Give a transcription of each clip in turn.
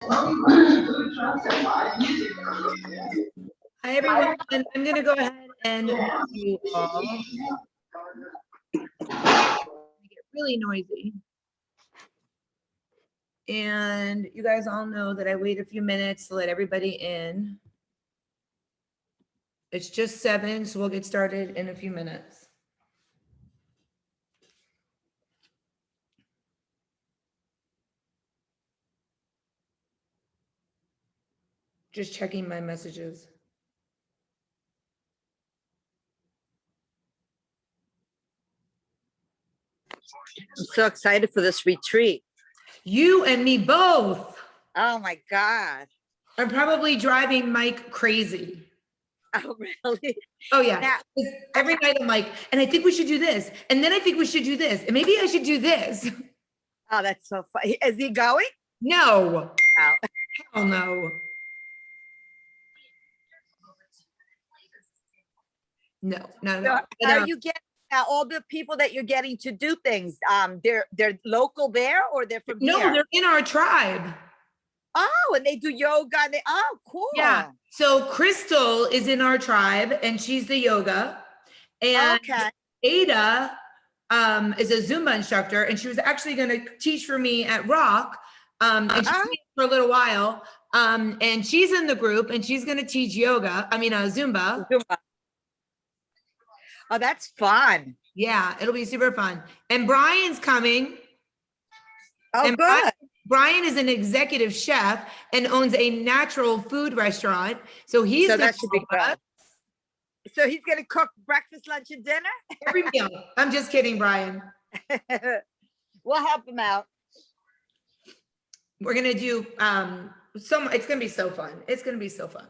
Hi, everyone. I'm going to go ahead and you all. Get really noisy. And you guys all know that I wait a few minutes to let everybody in. It's just 7, so we'll get started in a few minutes. Just checking my messages. I'm so excited for this retreat. You and me both. Oh my God. I'm probably driving Mike crazy. Oh, really? Oh, yeah. Now, every night I'm like, and I think we should do this. And then I think we should do this. And maybe I should do this. Oh, that's so funny. Is he going? No. Oh. Hell no. No. So how are you getting all the people that you're getting to do things? They're local there, or they're from here? No, they're in our tribe. Oh, and they do yoga. Oh, cool. Yeah. So Crystal is in our tribe and she's the yoga. And okay. Ada is a Zumba instructor and she was actually going to teach for me at Rock. And she for a little while. And she's in the group and she's going to teach yoga. I mean, Zumba. Oh, that's fun. Yeah, it'll be super fun. And Brian's coming. Oh, and good. Brian is an executive chef and owns a natural food restaurant. So he's that should be good. So he's going to cook breakfast, lunch, and dinner? Every meal. I'm just kidding, Brian. We'll help him out. We're going to do it's going to be so fun. It's going to be so fun.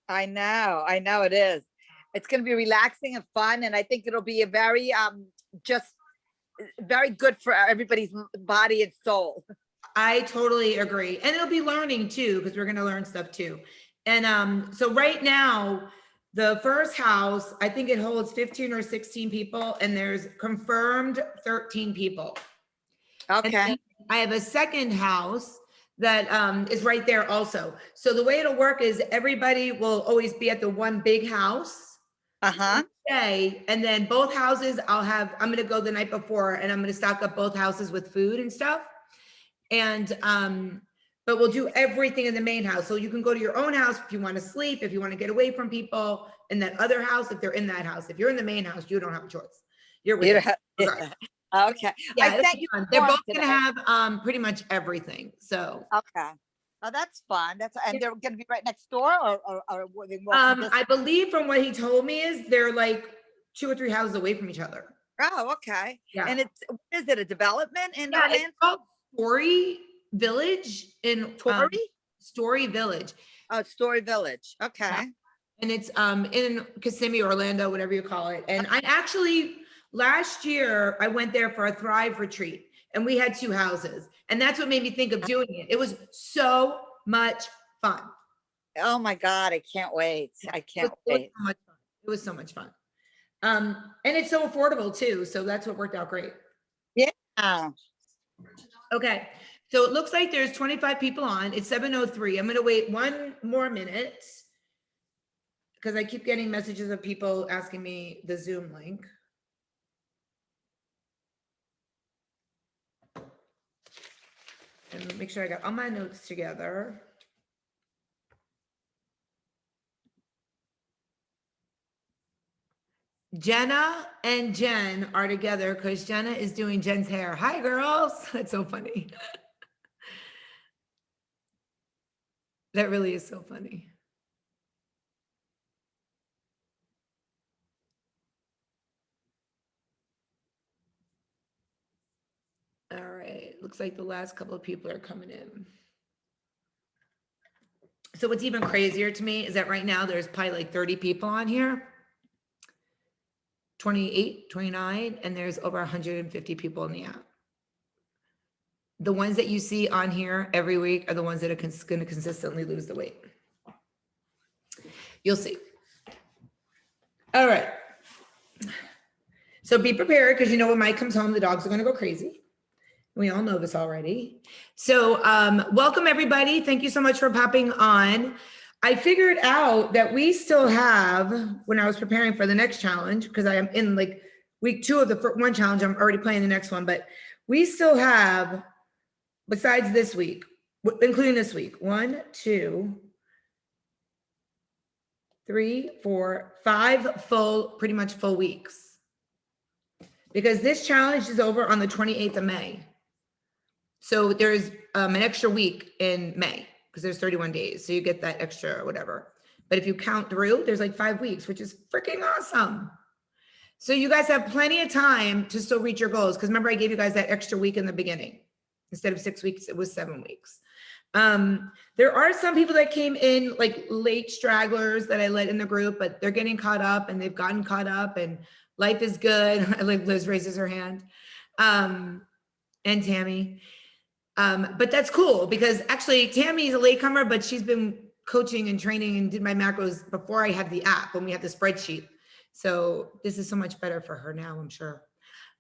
I know it is. It's going to be relaxing and fun. And I think it'll be a very, just very good for everybody's body and soul. I totally agree. And it'll be learning too, because we're going to learn stuff too. And so right now, the first house, I think it holds 15 or 16 people and there's confirmed 13 people. Okay. I have a second house that is right there also. So the way it'll work is everybody will always be at the one big house. Day, and then both houses I'm going to go the night before and I'm going to stock up both houses with food and stuff. And but we'll do everything in the main house. So you can go to your own house if you want to sleep, if you want to get away from people in that other house, if they're in that house. If you're in the main house, you don't have a choice. You're with okay. Yeah, they're both going to have pretty much everything. So okay. Oh, that's fun. And they're going to be right next door, or I believe from what he told me is they're like 2 or 3 houses away from each other. Oh, okay. Yeah. And is it a development in Orlando? It's called Story Village in Story Village. Oh, Story Village. Okay. Yeah. And it's in Kissimmee, Orlando, whatever you call it. And I actually last year I went there for a Thrive retreat. And we had 2 houses. And that's what made me think of doing it. It was so much fun. Oh my God, I can't wait. I can't wait. It was so much fun. And it's so affordable too. So that's what worked out great. Yeah. Okay. So it looks like there's 25 people on. It's 7:03. I'm going to wait 1 more minute because I keep getting messages of people asking me the Zoom link. And make sure I got all my notes together. Jenna and Jen are together because Jenna is doing Jen's hair. Hi, girls. That's so funny. That really is so funny. All right. Looks like the last couple of people are coming in. So what's even crazier to me is that right now there's probably like 30 people on here. 28, 29, and there's over 150 people in the app. The ones that you see on here every week are the ones that are going to consistently lose the weight. You'll see. All right. So be prepared because you know when Mike comes home, the dogs are going to go crazy. We all know this already. So welcome everybody. Thank you so much for popping on. I figured out that we still have, when I was preparing for the next challenge, because I am in like week 2 of the one challenge, I'm already playing the next one, but we still have, besides this week, including this week, 1, 2, 3, 4, 5 full, pretty much full weeks. Because this challenge is over on the 28th of May. So there's an extra week in May because there's 31 days. So you get that extra whatever. But if you count through, there's like 5 weeks, which is freaking awesome. So you guys have plenty of time to still reach your goals. Because remember, I gave you guys that extra week in the beginning. Instead of 6 weeks, it was 7 weeks. There are some people that came in like late stragglers that I let in the group, but they're getting caught up and they've gotten caught up and life is good. I like Liz raises her hand. And Tammy. But that's cool because actually Tammy's a latecomer, but she's been coaching and training and did my macros before I had the app when we had the spreadsheet. So this is so much better for her now, I'm sure.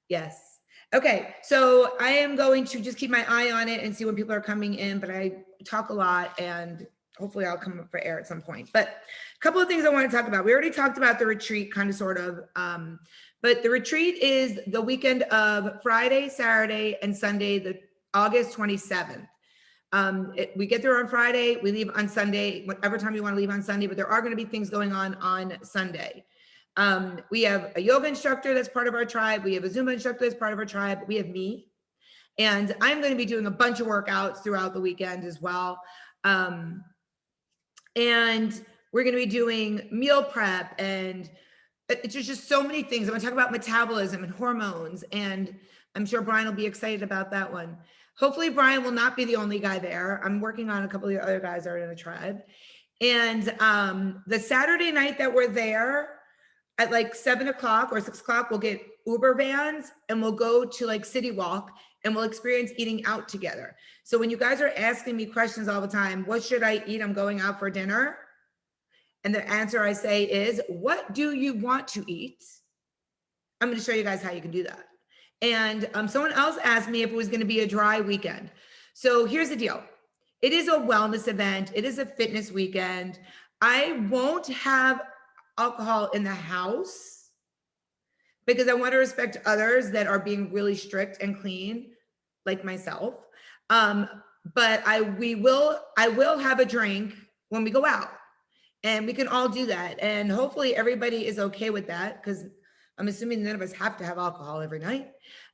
Yes. Okay. So I am going to just keep my eye on it and see when people are coming in, but I talk a lot and hopefully I'll come up for air at some point. But a couple of things I want to talk about. We already talked about the retreat kind of sort of, but the retreat is the weekend of Friday, Saturday, and Sunday, the August 27th. We get there on Friday, we leave on Sunday, whatever time you want to leave on Sunday, but there are going to be things going on Sunday. We have a yoga instructor that's part of our tribe. We have a Zumba instructor that's part of our tribe. We have me. And I'm going to be doing a bunch of workouts throughout the weekend as well. And we're going to be doing meal prep and it's just so many things. I'm going to talk about metabolism and hormones. And I'm sure Brian will be excited about that one. Hopefully Brian will not be the only guy there. I'm working on a couple of the other guys that are in the tribe. And the Saturday night that we're there at like 7 o'clock or 6 o'clock, we'll get Uber vans and we'll go to like City Walk and we'll experience eating out together. So when you guys are asking me questions all the time, what should I eat? I'm going out for dinner. And the answer I say is, what do you want to eat? I'm going to show you guys how you can do that. And someone else asked me if it was going to be a dry weekend. So here's the deal. It is a wellness event. It is a fitness weekend. I won't have alcohol in the house because I want to respect others that are being really strict and clean, like myself. But I will have a drink when we go out and we can all do that. And hopefully everybody is okay with that because I'm assuming none of us have to have alcohol every night.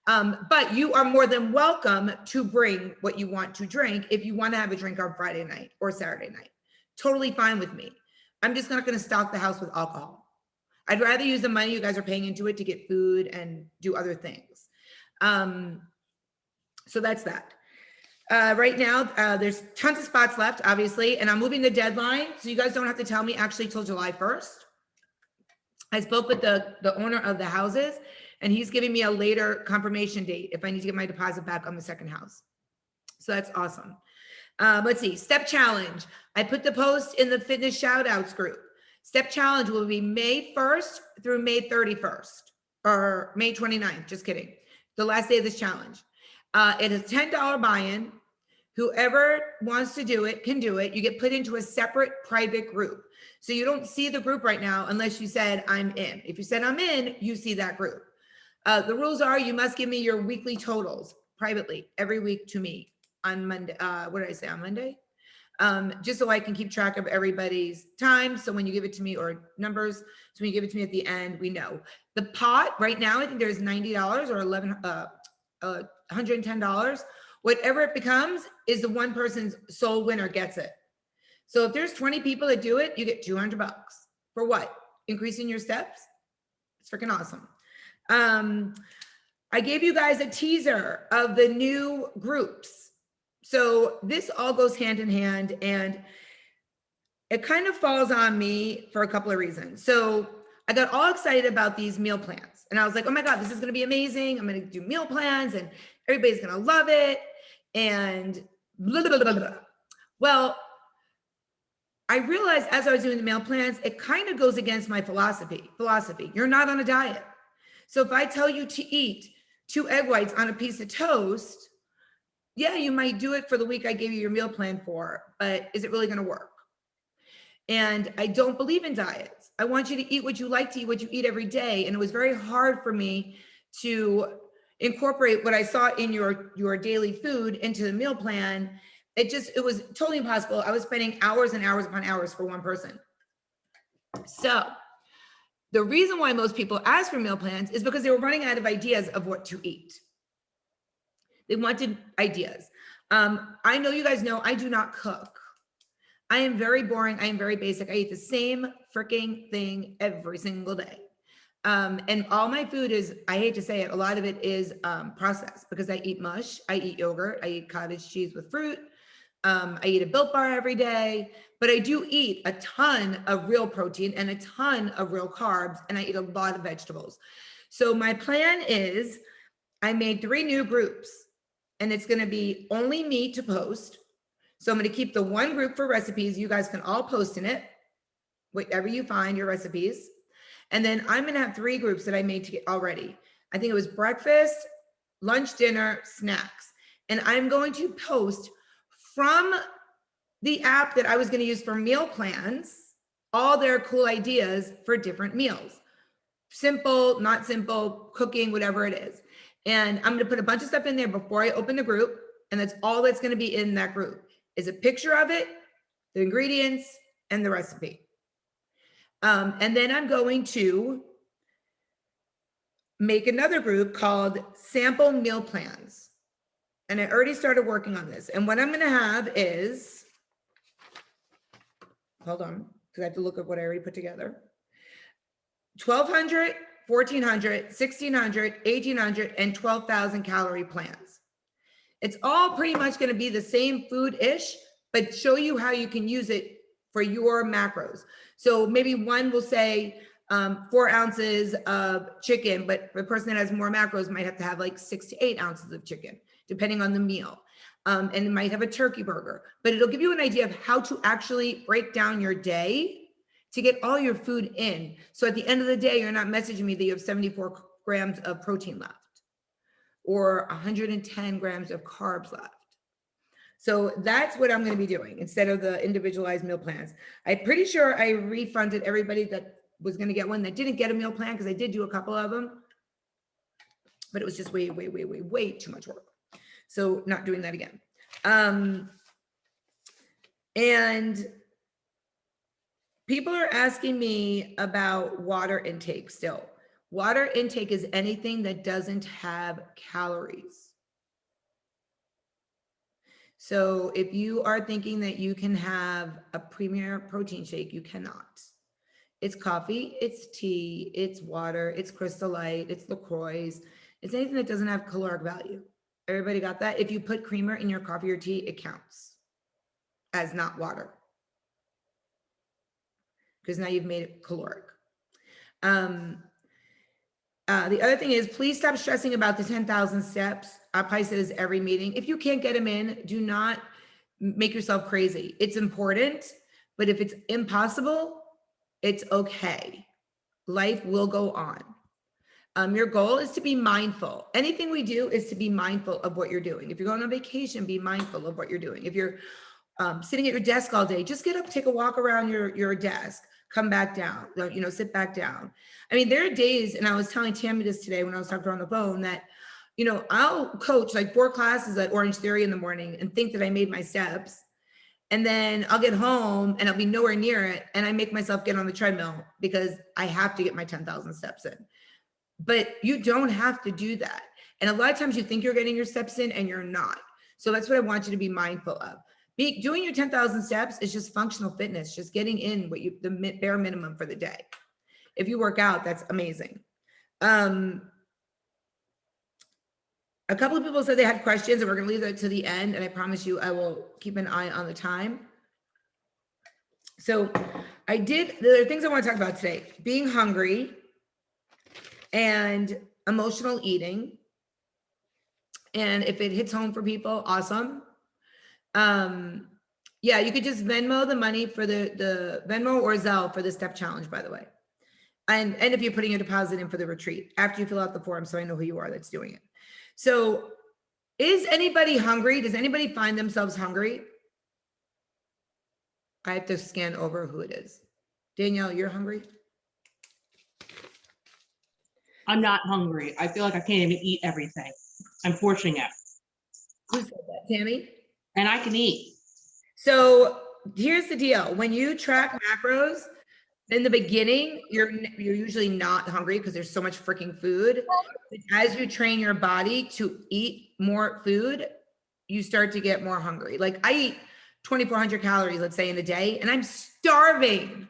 But you are more than welcome to bring what you want to drink if you want to have a drink on Friday night or Saturday night. Totally fine with me. I'm just not going to stock the house with alcohol. I'd rather use the money you guys are paying into it to get food and do other things. So that's that. Right now, there's tons of spots left, obviously, and I'm moving the deadline. So you guys don't have to tell me actually till July 1st. I spoke with the owner of the houses and he's giving me a later confirmation date if I need to get my deposit back on the second house. So that's awesome. Let's see, step challenge. I put the post in the fitness shout outs group. Step challenge will be May 1st through May 31st or May 29th, just kidding. The last day of this challenge. It is $10 buy-in. Whoever wants to do it can do it. You get put into a separate private group. So you don't see the group right now unless you said I'm in. If you said I'm in, you see that group. The rules are you must give me your weekly totals privately every week to me on Monday. What did I say on Monday? Just so I can keep track of everybody's time. So when you give it to me or numbers, so when you give it to me at the end, we know. The pot right now, I think there's $90 or $110. Whatever it becomes is the one person's sole winner gets it. So if there's 20 people that do it, you get $200 for what? Increasing your steps? It's freaking awesome. I gave you guys a teaser of the new groups. So this all goes hand in hand and it kind of falls on me for a couple of reasons. So I got all excited about these meal plans and I was like, oh my God, this is going to be amazing. I'm going to do meal plans and everybody's going to love it. And blah, blah, blah, blah. Well, I realized as I was doing the meal plans, it kind of goes against my philosophy. You're not on a diet. So if I tell you to eat 2 egg whites on a piece of toast, yeah, you might do it for the week I gave you your meal plan for, but is it really going to work? And I don't believe in diets. I want you to eat what you like to eat, what you eat every day. And it was very hard for me to incorporate what I saw in your daily food into the meal plan. It was totally impossible. I was spending hours and hours upon hours for one person. So the reason why most people ask for meal plans is because they were running out of ideas of what to eat. They wanted ideas. I know you guys know I do not cook. I am very boring. I am very basic. I eat the same freaking thing every single day. And all my food is, I hate to say it, a lot of it is processed because I eat mush, I eat yogurt, I eat cottage cheese with fruit. I eat a Built Bar every day, but I do eat a ton of real protein and a ton of real carbs, and I eat a lot of vegetables. So my plan is I made 3 new groups, and it's going to be only me to post. So I'm going to keep the one group for recipes. You guys can all post in it, whatever you find your recipes. And then I'm going to have 3 groups that I made to get already. I think it was breakfast, lunch, dinner, snacks. And I'm going to post from the app that I was going to use for meal plans, all their cool ideas for different meals. Simple, not simple, cooking, whatever it is. And I'm going to put a bunch of stuff in there before I open the group. And that's all that's going to be in that group is a picture of it, the ingredients, and the recipe. And then I'm going to make another group called Sample Meal Plans. And I already started working on this. And what I'm going to have is, hold on, because I have to look at what I already put together. 1,200, 1,400, 1,600, 1,800, and 12,000 calorie plans. It's all pretty much going to be the same food-ish, but show you how you can use it for your macros. So maybe one will say 4 ounces of chicken, but the person that has more macros might have to have like 6 to 8 ounces of chicken, depending on the meal. And it might have a turkey burger, but it'll give you an idea of how to actually break down your day to get all your food in. So at the end of the day, you're not messaging me that you have 74 grams of protein left or 110 grams of carbs left. So that's what I'm going to be doing instead of the individualized meal plans. I'm pretty sure I refunded everybody that was going to get one that didn't get a meal plan, because I did do a couple of them, but it was just way too much work. So not doing that again. And people are asking me about water intake still. Water intake is anything that doesn't have calories. So if you are thinking that you can have a Premier protein shake, you cannot. It's coffee, it's tea, it's water, it's Crystal Light, it's LaCroix. It's anything that doesn't have caloric value. Everybody got that? If you put creamer in your coffee or tea, it counts as not water, because now you've made it caloric. The other thing is, please stop stressing about the 10,000 steps. I probably say this every meeting. If you can't get them in, do not make yourself crazy. It's important, but if it's impossible, it's okay. Life will go on. Your goal is to be mindful. Anything we do is to be mindful of what you're doing. If you're going on vacation, be mindful of what you're doing. If you're sitting at your desk all day, just get up, take a walk around your desk, come back down, sit back down. I mean, there are days, and I was telling Tammy this today when I was talking to her on the phone, that, I'll coach like 4 classes at Orange Theory in the morning and think that I made my steps. And then I'll get home and I'll be nowhere near it. And I make myself get on the treadmill because I have to get my 10,000 steps in. But you don't have to do that. And a lot of times you think you're getting your steps in and you're not. So that's what I want you to be mindful of. Doing your 10,000 steps is just functional fitness, just getting in the bare minimum for the day. If you work out, that's amazing. A couple of people said they had questions, and we're going to leave that to the end. And I promise you, I will keep an eye on the time. So there are things I want to talk about today: being hungry and emotional eating. And if it hits home for people, awesome. Yeah, you could just Venmo the money for the Venmo or Zelle for the step challenge, by the way. And if you're putting your deposit in for the retreat after you fill out the form, so I know who you are that's doing it. So Is anybody hungry? Does anybody find themselves hungry? I have to scan over who it is. Danielle, you're hungry? I'm not hungry. I feel like I can't even eat everything. I'm forcing it. Who said that? Tammy? And I can eat. So here's the deal. When you track macros, in the beginning, you're usually not hungry because there's so much freaking food. But as you train your body to eat more food, you start to get more hungry. Like I eat 2,400 calories, let's say, in a day, and I'm starving.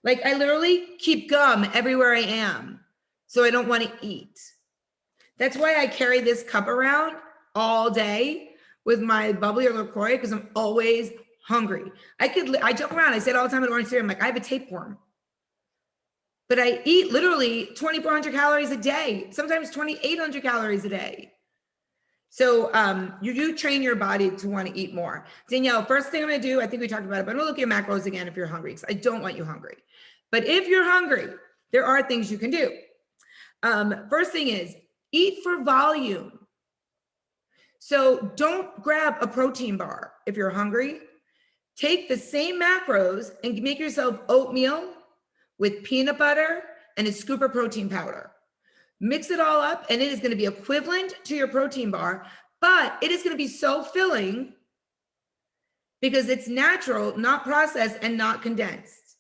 Like I literally keep gum everywhere I am, so I don't want to eat. That's why I carry this cup around all day with my bubbly or LaCroix, because I'm always hungry. I joke around, I say it all the time at Orange Theory, I'm like, I have a tapeworm. But I eat literally 2,400 calories a day, sometimes 2,800 calories a day. So you do train your body to want to eat more. Danielle, first thing I'm going to do, I think we talked about it, but I'm going to look at macros again if you're hungry, because I don't want you hungry. But if you're hungry, there are things you can do. First thing is eat for volume. So don't grab a protein bar if you're hungry. Take the same macros and make yourself oatmeal with peanut butter and a scoop of protein powder. Mix it all up and it is going to be equivalent to your protein bar, but it is going to be so filling because it's natural, not processed and not condensed.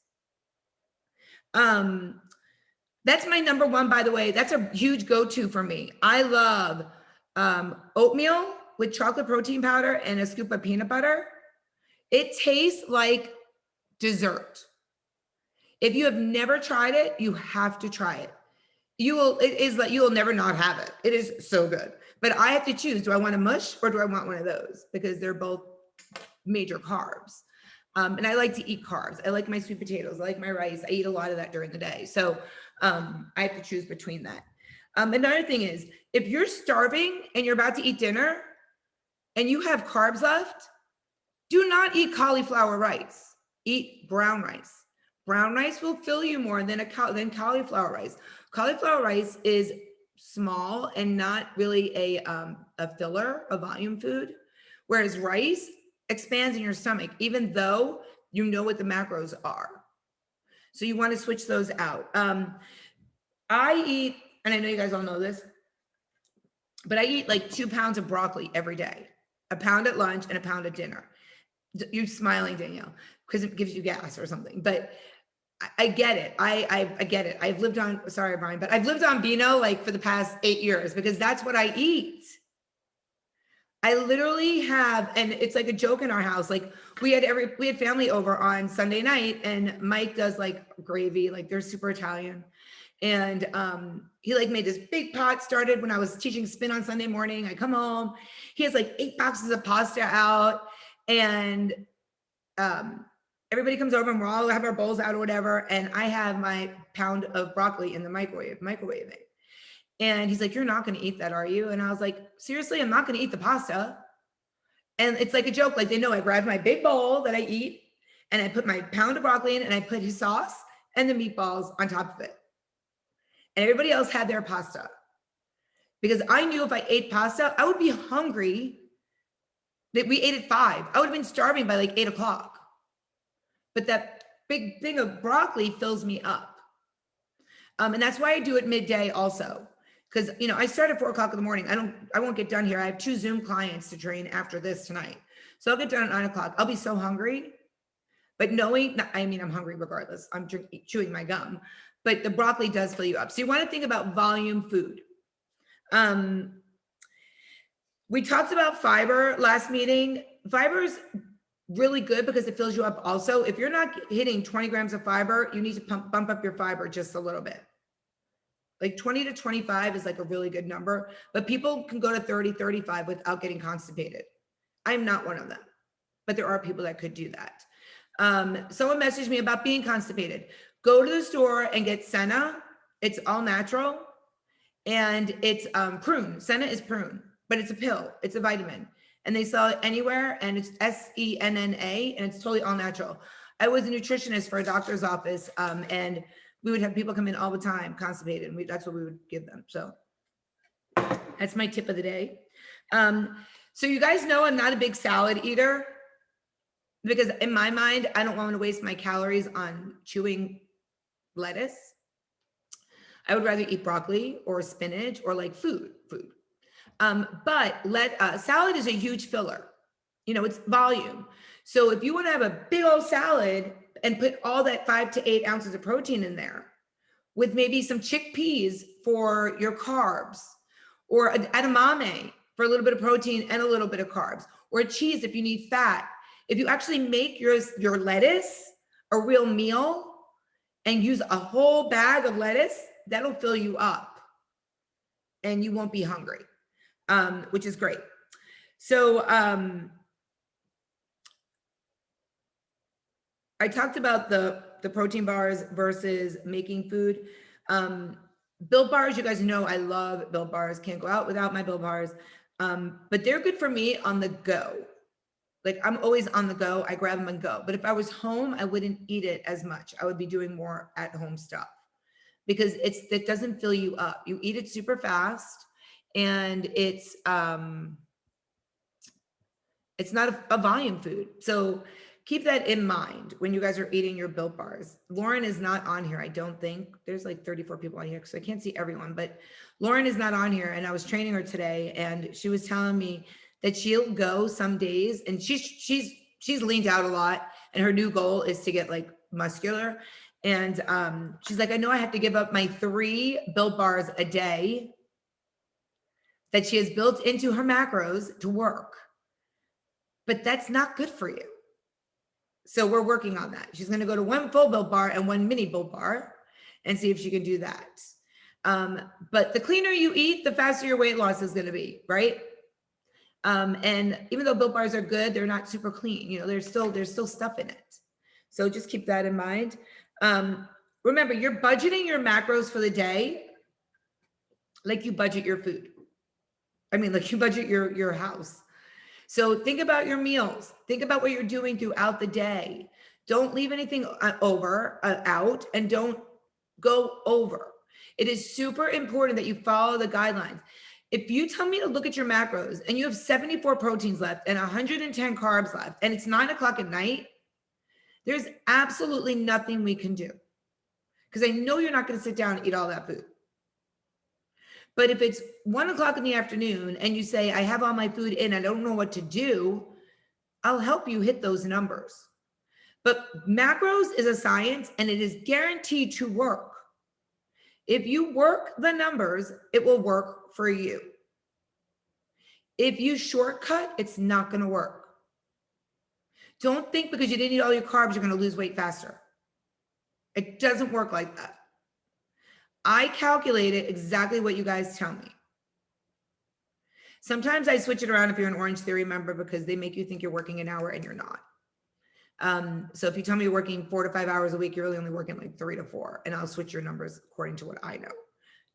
That's my number one, by the way. That's a huge go-to for me. I love oatmeal with chocolate protein powder and a scoop of peanut butter. It tastes like dessert. If you have never tried it, you have to try it. It is like you will never not have it. It is so good. But I have to choose, do I want a mush or do I want one of those? Because they're both major carbs. And I like to eat carbs. I like my sweet potatoes. I like my rice. I eat a lot of that during the day. So I have to choose between that. Another thing is, if you're starving and you're about to eat dinner and you have carbs left, do not eat cauliflower rice. Eat brown rice. Brown rice will fill you more than cauliflower rice. Cauliflower rice is small and not really a filler, a volume food, whereas rice expands in your stomach, even though you know what the macros are. So you want to switch those out. I eat, and I know you guys all know this, but I eat like 2 pounds of broccoli every day, a pound at lunch and a pound at dinner. You're smiling, Danielle, because it gives you gas or something, but I get it. I get it. I've lived on, sorry, Brian, but I've lived on Beano like for the past 8 years because that's what I eat. I literally have, and it's like a joke in our house. Like we had family over on Sunday night and Mike does like gravy, like they're super Italian. And he like made this big pot, started when I was teaching spin on Sunday morning. I come home, he has like 8 boxes of pasta out and everybody comes over and we're all have our bowls out or whatever. And I have my pound of broccoli in the microwaving. And he's like, you're not going to eat that, are you? And I was like, seriously, I'm not going to eat the pasta. And it's like a joke. Like they know I grabbed my big bowl that I eat and I put my pound of broccoli in and I put his sauce and the meatballs on top of it. And everybody else had their pasta because I knew if I ate pasta, I would be hungry. That we ate at 5. I would have been starving by like 8 o'clock. But that big thing of broccoli fills me up. And that's why I do it midday also. Because, you know, I start at 4 o'clock in the morning. I won't get done here. I have 2 Zoom clients to train after this tonight. So I'll get done at 9 o'clock. I'll be so hungry. But I'm hungry regardless. I'm chewing my gum. But the broccoli does fill you up. So you want to think about volume food. We talked about fiber last meeting. Fiber is really good because it fills you up also. If you're not hitting 20 grams of fiber, you need to bump up your fiber just a little bit. Like 20 to 25 is like a really good number, but people can go to 30, 35 without getting constipated. I'm not one of them, but there are people that could do that. Someone messaged me about being constipated. Go to the store and get Senna. It's all natural and it's prune. Senna is prune, but it's a pill. It's a vitamin. And they sell it anywhere and it's SENNA and it's totally all natural. I was a nutritionist for a doctor's office and we would have people come in all the time constipated and that's what we would give them. So that's my tip of the day. So you guys know I'm not a big salad eater because in my mind, I don't want to waste my calories on chewing lettuce. I would rather eat broccoli or spinach or like food. But salad is a huge filler. You know, it's volume. So if you want to have a big old salad and put all that 5 to 8 ounces of protein in there with maybe some chickpeas for your carbs or edamame for a little bit of protein and a little bit of carbs, or cheese if you need fat. If you actually make your lettuce a real meal and use a whole bag of lettuce, that'll fill you up and you won't be hungry, which is great. So I talked about the protein bars versus making food. Built bars, you guys know I love Built bars. Can't go out without my Built bars. But they're good for me on the go. Like I'm always on the go. I grab them and go. But if I was home, I wouldn't eat it as much. I would be doing more at home stuff because it doesn't fill you up. You eat it super fast, and it's not a volume food. So keep that in mind when you guys are eating your Built bars. Lauren is not on here. I don't think there's like 34 people on here, so I can't see everyone, but Lauren is not on here. And I was training her today and she was telling me that she'll go some days and she's leaned out a lot and her new goal is to get like muscular. And she's like, I know I have to give up my 3 Built bars a day that she has built into her macros to work, but that's not good for you. So we're working on that. She's going to go to 1 full Built bar and 1 mini Built bar and see if she can do that. But the cleaner you eat, the faster your weight loss is going to be, right? And even though Built bars are good, they're not super clean. You know, there's still stuff in it. So just keep that in mind. Remember, you're budgeting your macros for the day like you budget your food. I mean, like you budget your house. So think about your meals. Think about what you're doing throughout the day. Don't leave anything out, and don't go over. It is super important that you follow the guidelines. If you tell me to look at your macros and you have 74 proteins left and 110 carbs left, and it's 9 o'clock at night, there's absolutely nothing we can do. Because I know you're not going to sit down and eat all that food. But if it's 1 o'clock in the afternoon and you say, I have all my food in, I don't know what to do, I'll help you hit those numbers. But macros is a science and it is guaranteed to work. If you work the numbers, it will work for you. If you shortcut, it's not going to work. Don't think because you didn't eat all your carbs, you're going to lose weight faster. It doesn't work like that. I calculated exactly what you guys tell me. Sometimes I switch it around if you're an Orange Theory member because they make you think you're working an hour and you're not. So if you tell me you're working 4 to 5 hours a week, you're really only working like 3 to 4, and I'll switch your numbers according to what I know,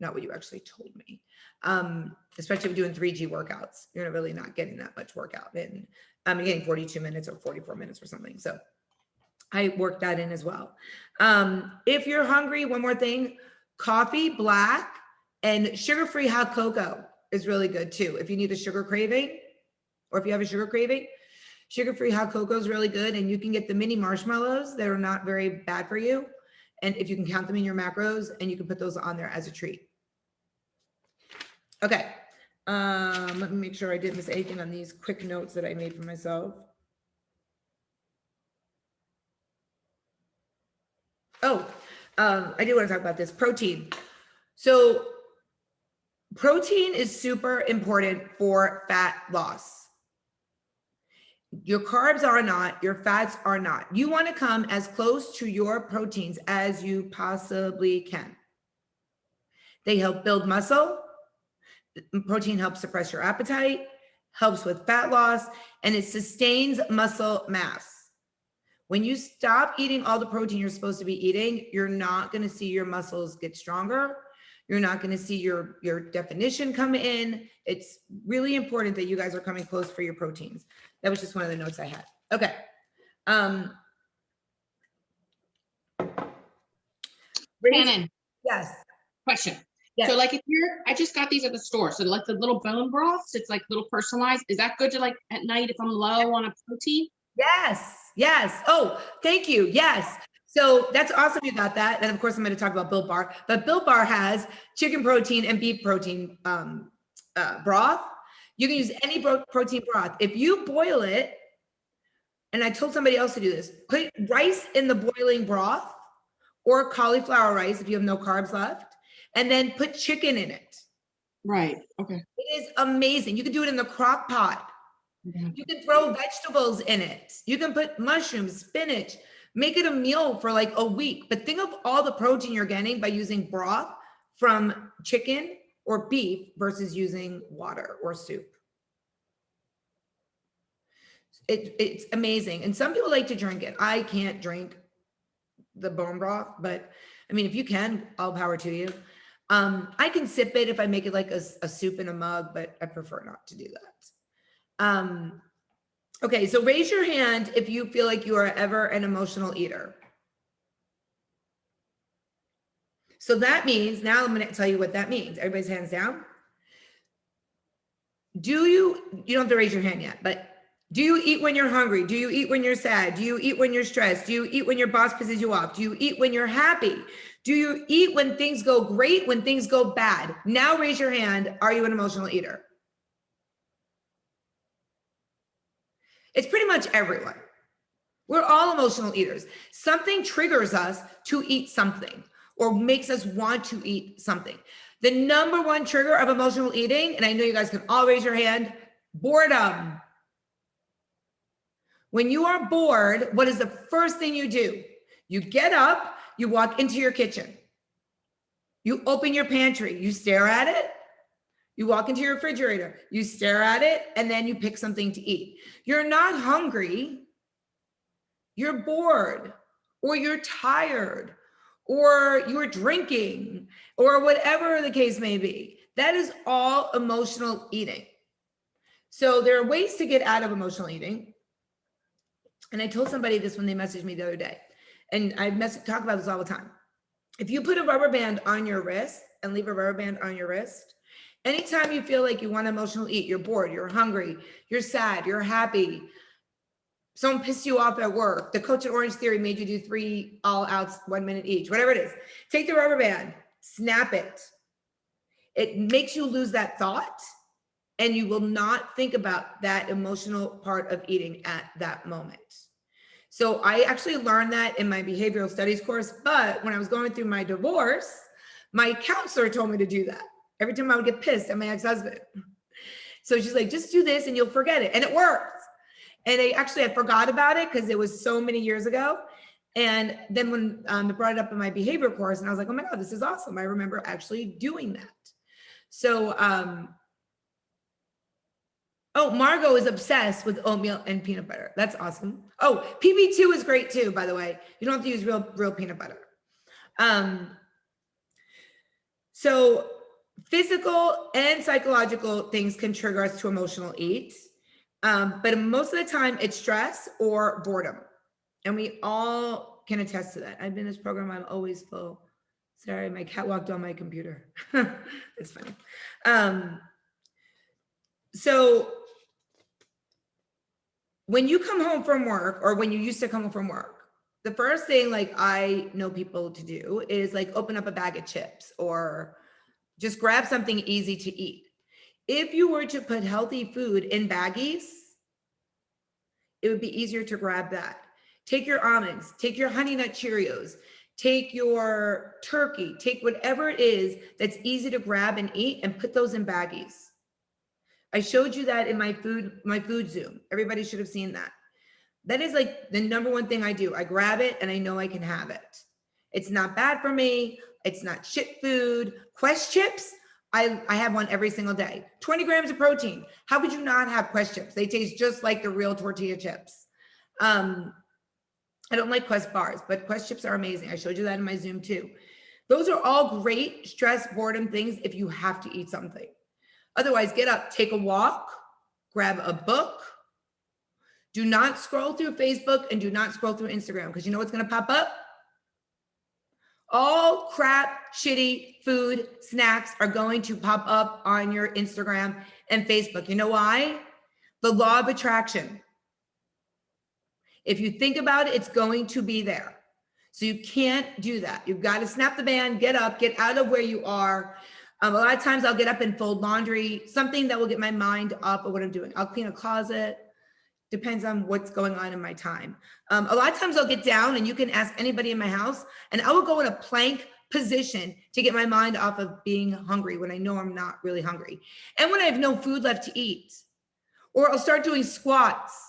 not what you actually told me. Especially if you're doing 3G workouts, you're really not getting that much workout in. You're getting 42 minutes or 44 minutes or something. So I worked that in as well. If you're hungry, one more thing, coffee, black, and sugar-free hot cocoa is really good too. If you need a sugar craving, or if you have a sugar craving, sugar-free hot cocoa is really good. And you can get the mini marshmallows that are not very bad for you. And if you can count them in your macros, and you can put those on there as a treat. Okay. Let me make sure I didn't miss anything on these quick notes that I made for myself. Oh, I do want to talk about this protein. So protein is super important for fat loss. Your carbs are not, your fats are not. You want to come as close to your proteins as you possibly can. They help build muscle. Protein helps suppress your appetite, helps with fat loss, and it sustains muscle mass. When you stop eating all the protein you're supposed to be eating, you're not going to see your muscles get stronger. You're not going to see your definition come in. It's really important that you guys are coming close for your proteins. That was just one of the notes I had. Okay. Shannon. Yes. Question. Yes. So like if I just got these at the store. So like the little bone broths, it's like little personalized. Is that good to like at night if I'm low on a protein? Yes, yes. Oh, thank you. Yes. So that's awesome you got that. And of course, I'm going to talk about Built Bar, but Built Bar has chicken protein and beef protein broth. You can use any protein broth. If you boil it, and I told somebody else to do this, put rice in the boiling broth or cauliflower rice if you have no carbs left, and then put chicken in it. Right. Okay. It is amazing. You can do it in the crock pot. You can throw vegetables in it. You can put mushrooms, spinach, make it a meal for like a week. But think of all the protein you're getting by using broth from chicken or beef versus using water or soup. It's amazing. And some people like to drink it. I can't drink the bone broth, but I mean, if you can, all power to you. I can sip it if I make it like a soup in a mug, but I prefer not to do that. Okay, so raise your hand if you feel like you are ever an emotional eater. So that means, now I'm going to tell you what that means. Everybody's hands down. You don't have to raise your hand yet, but do you eat when you're hungry? Do you eat when you're sad? Do you eat when you're stressed? Do you eat when your boss pisses you off? Do you eat when you're happy? Do you eat when things go great, when things go bad? Now raise your hand. Are you an emotional eater? It's pretty much everyone. We're all emotional eaters. Something triggers us to eat something or makes us want to eat something. The number one trigger of emotional eating, and I know you guys can all raise your hand, boredom. When you are bored, what is the first thing you do? You get up, you walk into your kitchen. You open your pantry, you stare at it. You walk into your refrigerator, you stare at it, and then you pick something to eat. You're not hungry, you're bored, or you're tired, or you're drinking, or whatever the case may be. That is all emotional eating. So there are ways to get out of emotional eating. And I told somebody this when they messaged me the other day, and I talk about this all the time. If you put a rubber band on your wrist and leave a rubber band on your wrist, anytime you feel like you want to emotionally eat, you're bored, you're hungry, you're sad, you're happy, someone pissed you off at work, the coach at Orange Theory made you do 3 all outs, 1 minute each, whatever it is, take the rubber band, snap it. It makes you lose that thought, and you will not think about that emotional part of eating at that moment. So I actually learned that in my behavioral studies course, but when I was going through my divorce, my counselor told me to do that. Every time I would get pissed at my ex-husband. So she's like, just do this and you'll forget it. And it worked. And I forgot about it because it was so many years ago. And then when I brought it up in my behavior course, and I was like, oh my God, this is awesome. I remember actually doing that. So, oh, Margot is obsessed with oatmeal and peanut butter. That's awesome. Oh, PB2 is great too, by the way. You don't have to use real peanut butter. So physical and psychological things can trigger us to emotional eat. But most of the time it's stress or boredom. And we all can attest to that. I've been in this program, I'm always full. Sorry, my cat walked on my computer. It's funny. So when you come home from work, or when you used to come home from work, the first thing like I know people to do is like open up a bag of chips or just grab something easy to eat. If you were to put healthy food in baggies, it would be easier to grab that. Take your almonds, take your Honey Nut Cheerios, take your turkey, take whatever it is that's easy to grab and eat and put those in baggies. I showed you that in my food Zoom. Everybody should have seen that. That is like the number one thing I do. I grab it and I know I can have it. It's not bad for me. It's not shit food. Quest chips, I have one every single day. 20 grams of protein. How could you not have Quest chips? They taste just like the real tortilla chips. I don't like Quest bars, but Quest chips are amazing. I showed you that in my Zoom too. Those are all great stress, boredom things if you have to eat something. Otherwise, get up, take a walk, grab a book. Do not scroll through Facebook and do not scroll through Instagram, because you know what's going to pop up? All crap, shitty food, snacks are going to pop up on your Instagram and Facebook. You know why? The law of attraction. If you think about it, it's going to be there. So you can't do that. You've got to snap the band, get up, get out of where you are. A lot of times I'll get up and fold laundry, something that will get my mind off of what I'm doing. I'll clean a closet. Depends on what's going on in my time. A lot of times I'll get down, and you can ask anybody in my house, and I will go in a plank position to get my mind off of being hungry when I know I'm not really hungry. And when I have no food left to eat, or I'll start doing squats.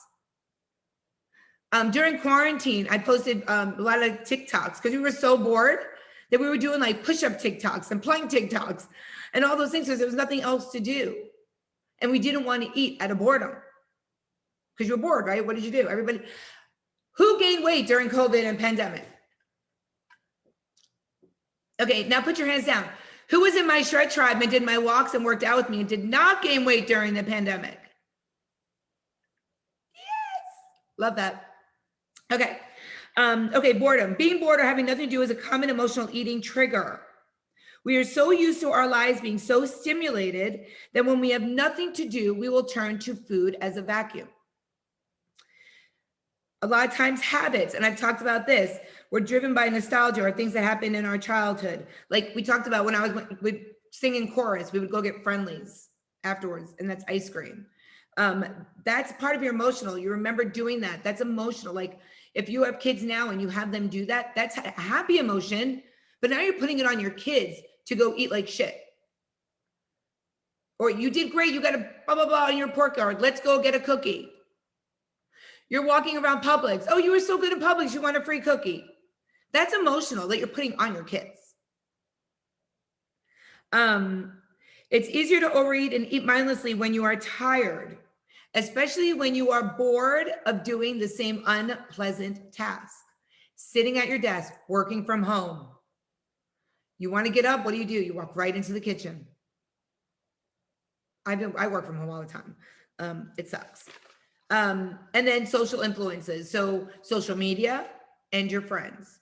During quarantine, I posted a lot of TikToks because we were so bored that we were doing like push-up TikToks and plank TikToks and all those things because there was nothing else to do. And we didn't want to eat out of boredom because you're bored, right? What did you do? Everybody, who gained weight during COVID and pandemic? Okay, now put your hands down. Who was in my shred tribe and did my walks and worked out with me and did not gain weight during the pandemic? Yes, love that. Okay. Okay, boredom. Being bored or having nothing to do is a common emotional eating trigger. We are so used to our lives being so stimulated that when we have nothing to do, we will turn to food as a vacuum. A lot of times habits, and I've talked about this, we're driven by nostalgia or things that happened in our childhood. Like we talked about when I was we'd sing in chorus, we would go get Friendlies afterwards, and that's ice cream. That's part of your emotional. You remember doing that. That's emotional. Like if you have kids now and you have them do that, that's a happy emotion, but now you're putting it on your kids to go eat like shit. Or you did great, you got a blah, blah, blah in your report card. Let's go get a cookie. You're walking around Publix. Oh, you were so good at Publix, you want a free cookie. That's emotional that you're putting on your kids. It's easier to overeat and eat mindlessly when you are tired, especially when you are bored of doing the same unpleasant task. Sitting at your desk, working from home. You want to get up, what do? You walk right into the kitchen. I work from home all the time. It sucks. And then social influences. So social media and your friends.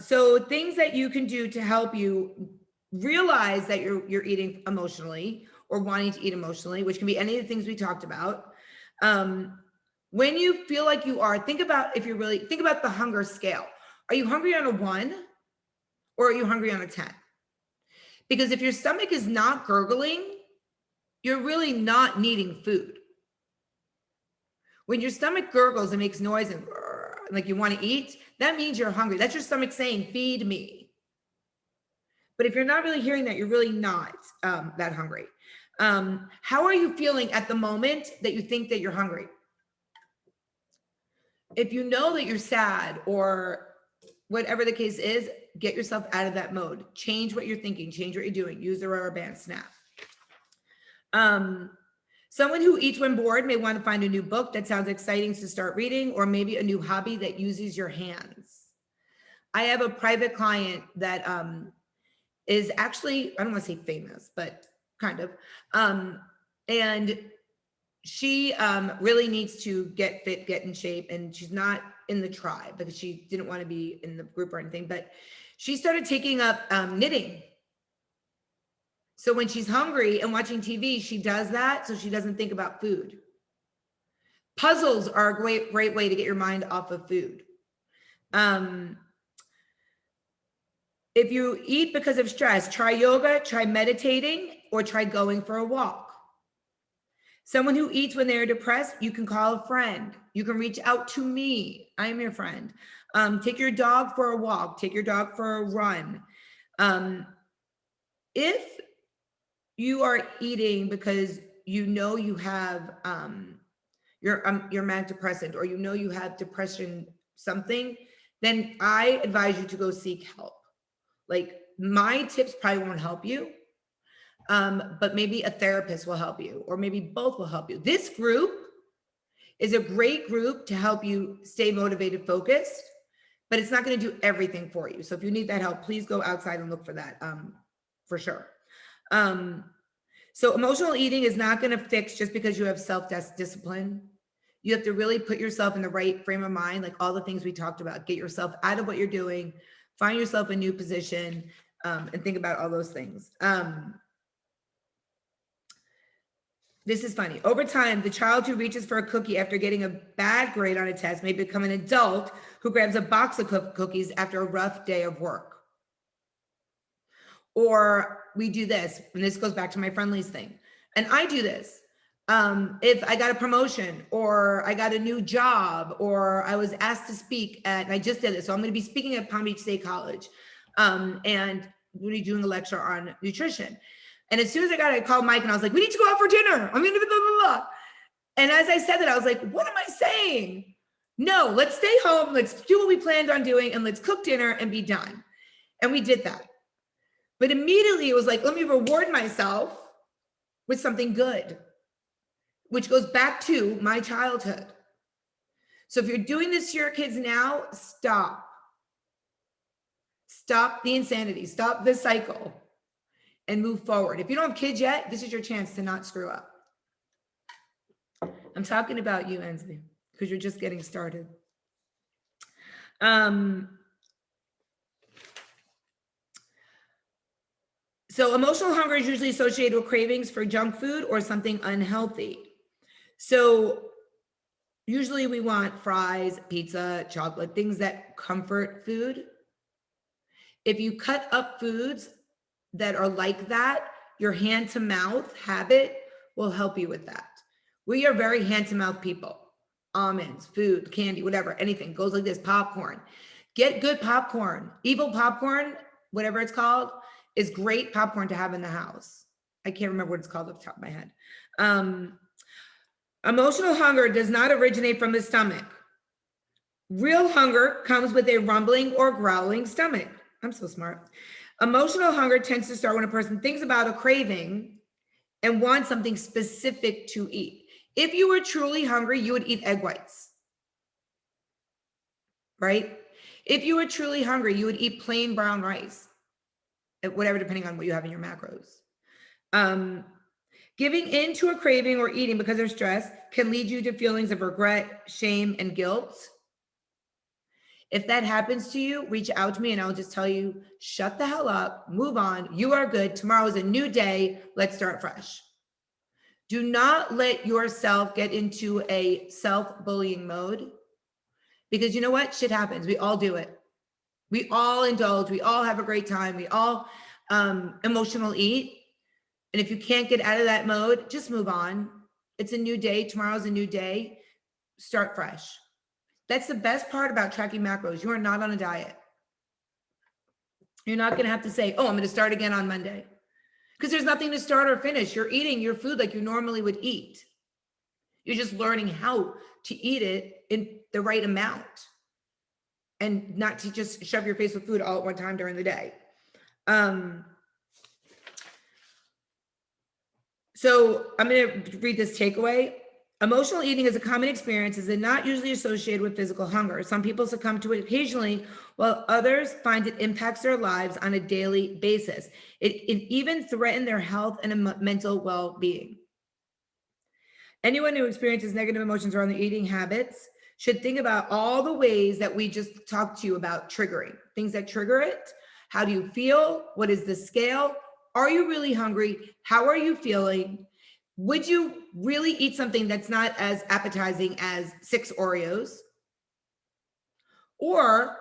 So things that you can do to help you realize that you're eating emotionally or wanting to eat emotionally, which can be any of the things we talked about. When you feel like you are, think about the hunger scale. Are you hungry on a 1 or are you hungry on a 10? Because if your stomach is not gurgling, you're really not needing food. When your stomach gurgles and makes noise and like you want to eat, that means you're hungry. That's your stomach saying, feed me. But if you're not really hearing that, you're really not that hungry. How are you feeling at the moment that you think that you're hungry? If you know that you're sad or whatever the case is, get yourself out of that mode. Change what you're thinking, change what you're doing. Use the rubber band, snap. Someone who eats when bored may want to find a new book that sounds exciting to start reading, or maybe a new hobby that uses your hands. I have a private client that is actually, I don't want to say famous, but kind of. And she really needs to get fit, get in shape, and she's not in the tribe because she didn't want to be in the group or anything, but she started taking up knitting. So when she's hungry and watching TV, she does that so she doesn't think about food. Puzzles are a great way to get your mind off of food. If you eat because of stress, try yoga, try meditating, or try going for a walk. Someone who eats when they're depressed, you can call a friend. You can reach out to me. I am your friend. Take your dog for a walk. Take your dog for a run. If you are eating because you know you have your manic depressant, or you know you have depression something, then I advise you to go seek help. Like my tips probably won't help you, but maybe a therapist will help you, or maybe both will help you. This group is a great group to help you stay motivated, focused, but it's not going to do everything for you. So if you need that help, please go outside and look for that for sure. So emotional eating is not going to fix just because you have self-discipline. You have to really put yourself in the right frame of mind, like all the things we talked about. Get yourself out of what you're doing, find yourself a new position, and think about all those things. This is funny. Over time, the child who reaches for a cookie after getting a bad grade on a test may become an adult who grabs a box of cookies after a rough day of work. Or we do this, and this goes back to my friendlies thing. And I do this. If I got a promotion or I got a new job or I was asked to speak at, and I just did this, so I'm going to be speaking at Palm Beach State College, and we'll be doing a lecture on nutrition. And as soon as I got it, I called Mike and I was like, we need to go out for dinner. I'm going to blah, blah, blah. And as I said that, I was like, what am I saying? No, let's stay home. Let's do what we planned on doing and let's cook dinner and be done. And we did that. But immediately it was like, let me reward myself with something good, which goes back to my childhood. So if you're doing this to your kids now, stop. Stop the insanity. Stop the cycle and move forward. If you don't have kids yet, this is your chance to not screw up. I'm talking about you, Ensley, because you're just getting started. So emotional hunger is usually associated with cravings for junk food or something unhealthy. So usually we want fries, pizza, chocolate, things that comfort food. If you cut up foods that are like that, your hand to mouth habit will help you with that. We are very hand to mouth people. Almonds, food, candy, whatever, anything goes like this. Popcorn. Get good popcorn. Evil popcorn, whatever it's called, is great popcorn to have in the house. I can't remember what it's called off the top of my head. Emotional hunger does not originate from the stomach. Real hunger comes with a rumbling or growling stomach. I'm so smart. Emotional hunger tends to start when a person thinks about a craving and wants something specific to eat. If you were truly hungry, you would eat egg whites, right? If you were truly hungry, you would eat plain brown rice, whatever, depending on what you have in your macros. Giving in to a craving or eating because of stress can lead you to feelings of regret, shame, and guilt. If that happens to you, reach out to me and I'll just tell you, shut the hell up, move on. You are good. Tomorrow is a new day. Let's start fresh. Do not let yourself get into a self-bullying mode, because you know what? Shit happens. We all do it. We all indulge. We all have a great time. We all emotional eat. And if you can't get out of that mode, just move on. It's a new day. Tomorrow's a new day. Start fresh. That's the best part about tracking macros. You are not on a diet. You're not going to have to say, oh, I'm going to start again on Monday. Because there's nothing to start or finish. You're eating your food like you normally would eat. You're just learning how to eat it in the right amount and not to just shove your face with food all at one time during the day. So I'm going to read this takeaway. Emotional eating is a common experience, is not usually associated with physical hunger. Some people succumb to it occasionally, while others find it impacts their lives on a daily basis. It even threatens their health and mental well-being. Anyone who experiences negative emotions around their eating habits should think about all the ways that we just talked to you about triggering, things that trigger it. How do you feel? What is the scale? Are you really hungry? How are you feeling? Would you really eat something that's not as appetizing as 6 Oreos? Or